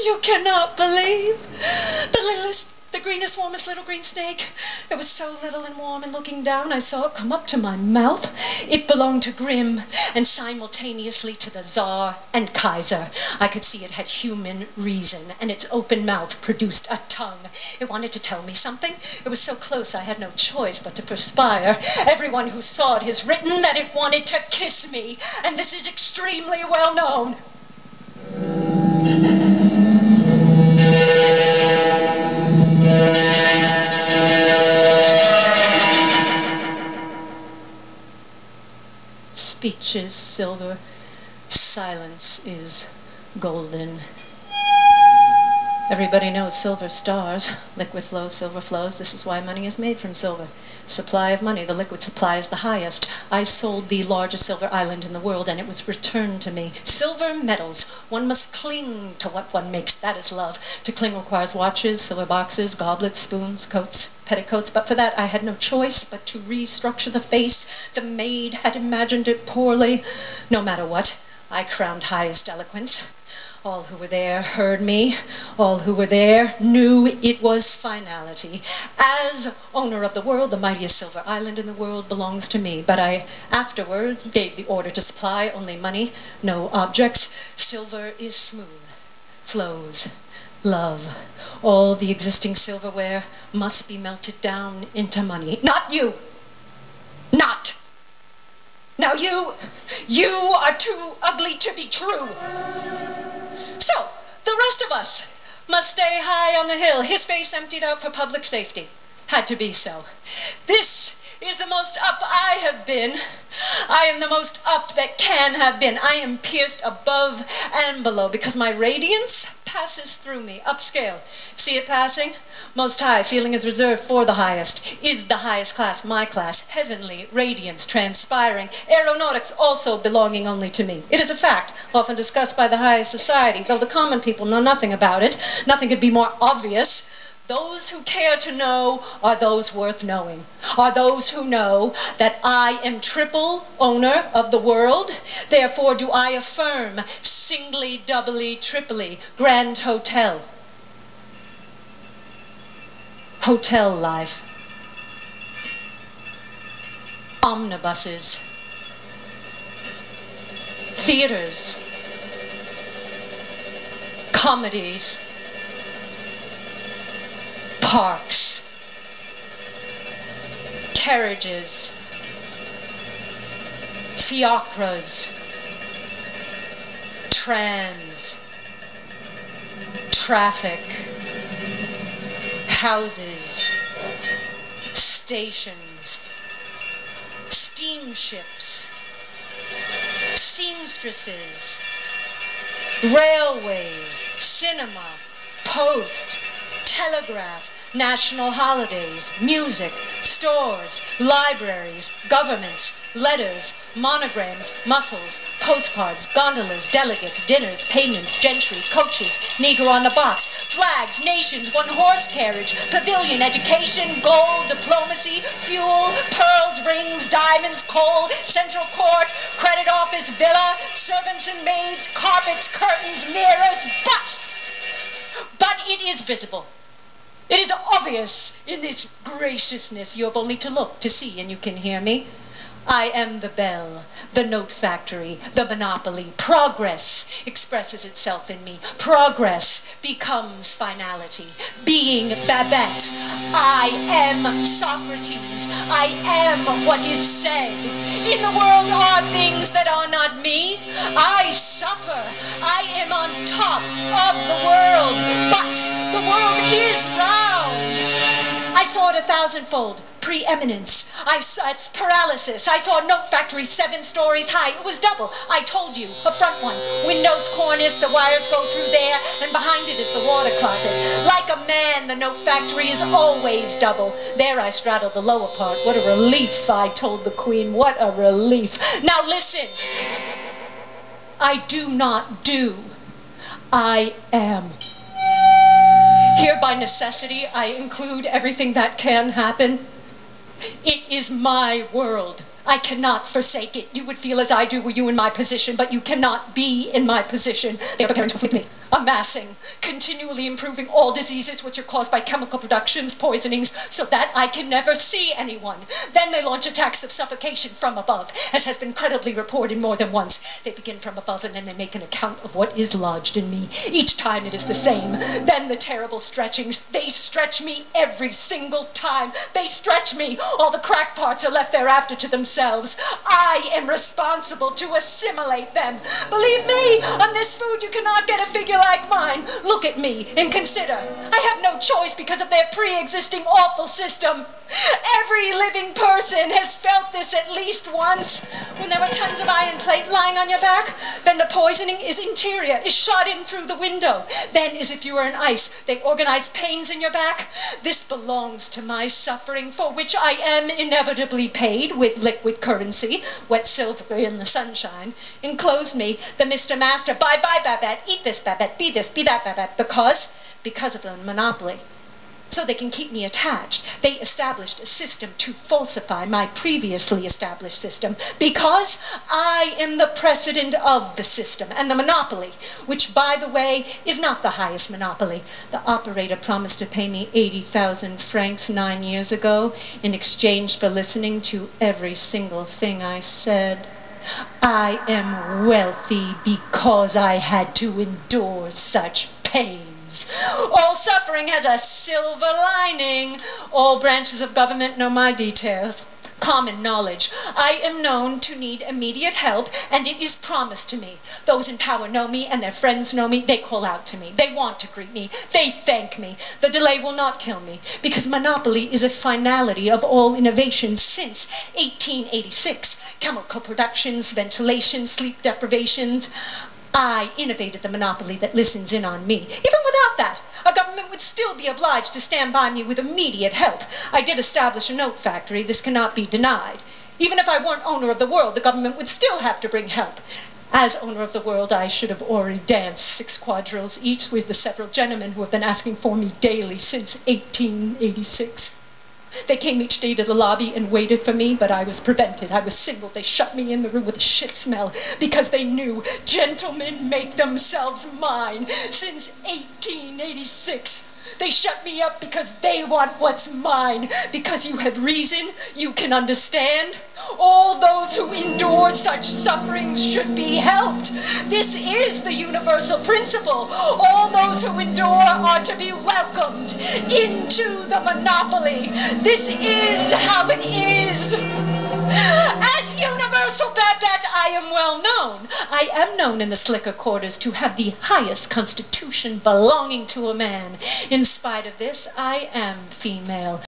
You cannot believe. The littlest, the greenest, warmest little green snake. It was so little and warm, and looking down, I saw it come up to my mouth. It belonged to Grimm, and simultaneously to the Tsar and Kaiser. I could see it had human reason, and its open mouth produced a tongue. It wanted to tell me something. It was so close I had no choice but to perspire. Everyone who saw it has written that it wanted to kiss me, and this is extremely well known. Speech is silver, silence is golden. Everybody knows silver stars. Liquid flows, silver flows. This is why money is made from silver. Supply of money, the liquid supply is the highest. I sold the largest silver island in the world, and it was returned to me. Silver medals. One must cling to what one makes. That is love. To cling requires watches, silver boxes, goblets, spoons, coats, petticoats. But for that, I had no choice but to restructure the face. The maid had imagined it poorly. No matter what, I crowned highest eloquence. All who were there heard me. All who were there knew it was finality. As owner of the world, the mightiest silver island in the world belongs to me. But I afterwards gave the order to supply only money, no objects. Silver is smooth, flows, love. All the existing silverware must be melted down into money. Not you! Not! Now you are too ugly to be true. So, the rest of us must stay high on the hill, his face emptied out for public safety. Had to be so. This is the most up I have been. I am the most up that can have been. I am pierced above and below because my radiance passes through me, upscale. See it passing? Most high, feeling is reserved for the highest. Is the highest class my class? Heavenly radiance transpiring. Aeronautics also belonging only to me. It is a fact, often discussed by the highest society, though the common people know nothing about it. Nothing could be more obvious. Those who care to know are those worth knowing, are those who know that I am triple owner of the world. Therefore do I affirm singly, doubly, triply, Grand Hotel. Hotel life. Omnibuses. Theaters. Comedies. Parks, carriages, fiacres, trams, traffic, houses, stations, steamships, seamstresses, railways, cinema, post, telegraph, national holidays, music, stores, libraries, governments, letters, monograms, muscles, postcards, gondolas, delegates, dinners, payments, gentry, coaches, Negro on the box, flags, nations, one-horse carriage, pavilion, education, gold, diplomacy, fuel, pearls, rings, diamonds, coal, central court, credit office, villa, servants and maids, carpets, curtains, mirrors, but it is visible. It is obvious in this graciousness. You have only to look to see, and you can hear me. I am the bell, the note factory, the monopoly. Progress expresses itself in me. Progress becomes finality. Being Babette, I am Socrates. I am what is said. In the world are things that are not me. I suffer. I am on top of the world. But the world is round. I saw it 1,000-fold. Preeminence. I saw its paralysis. I saw a note factory 7 stories high. It was double. I told you. A front one. Windows, cornice, the wires go through there, and behind it is the water closet. Like a man, the note factory is always double. There I straddled the lower part. What a relief, I told the queen. What a relief. Now listen. I do not do. I am. Here by necessity, I include everything that can happen. It is my world. I cannot forsake it. You would feel as I do were you in my position, but you cannot be in my position. They are preparing to afflict me. amassing, continually improving all diseases which are caused by chemical productions, poisonings, so that I can never see anyone. Then they launch attacks of suffocation from above, as has been credibly reported more than once. They begin from above and then they make an account of what is lodged in me. Each time it is the same. Then the terrible stretchings. They stretch me every single time. They stretch me. All the crack parts are left thereafter to themselves. I am responsible to assimilate them. Believe me, on this food you cannot get a figure like mine. Look at me and consider. I have no choice because of their pre-existing awful system. Every living person has felt this at least once. When there are tons of iron plate lying on your back, then the poisoning is interior, is shot in through the window. Then, as if you were in ice, they organize pains in your back. This belongs to my suffering, for which I am inevitably paid with liquid currency, wet silver in the sunshine. Enclosed me, the Mr. Master, bye-bye, Babette, eat this, Babette, be this, be that, Babette, because of the monopoly. So they can keep me attached. They established a system to falsify my previously established system because I am the precedent of the system and the monopoly, which, by the way, is not the highest monopoly. The operator promised to pay me 80,000 francs 9 years ago in exchange for listening to every single thing I said. I am wealthy because I had to endure such pain. All suffering has a silver lining. All branches of government know my details. Common knowledge. I am known to need immediate help, and it is promised to me. Those in power know me, and their friends know me. They call out to me. They want to greet me. They thank me. The delay will not kill me, because monopoly is a finality of all innovations since 1886. Chemical productions, ventilation, sleep deprivations. I innovated the monopoly that listens in on me. Even without that, a government would still be obliged to stand by me with immediate help. I did establish a note factory. This cannot be denied. Even if I weren't owner of the world, the government would still have to bring help. As owner of the world, I should have already danced 6 quadrilles each with the several gentlemen who have been asking for me daily since 1886. They came each day to the lobby and waited for me, but I was prevented. I was singled. They shut me in the room with a shit smell because they knew gentlemen make themselves mine since 1886. They shut me up because they want what's mine. Because you have reason, you can understand. All those who endure such sufferings should be helped. This is the universal principle. All those who endure are to be welcomed into the monopoly. This is how it is. As Universal Babette, I am well known. I am known in the slicker quarters to have the highest constitution belonging to a man. In spite of this, I am female.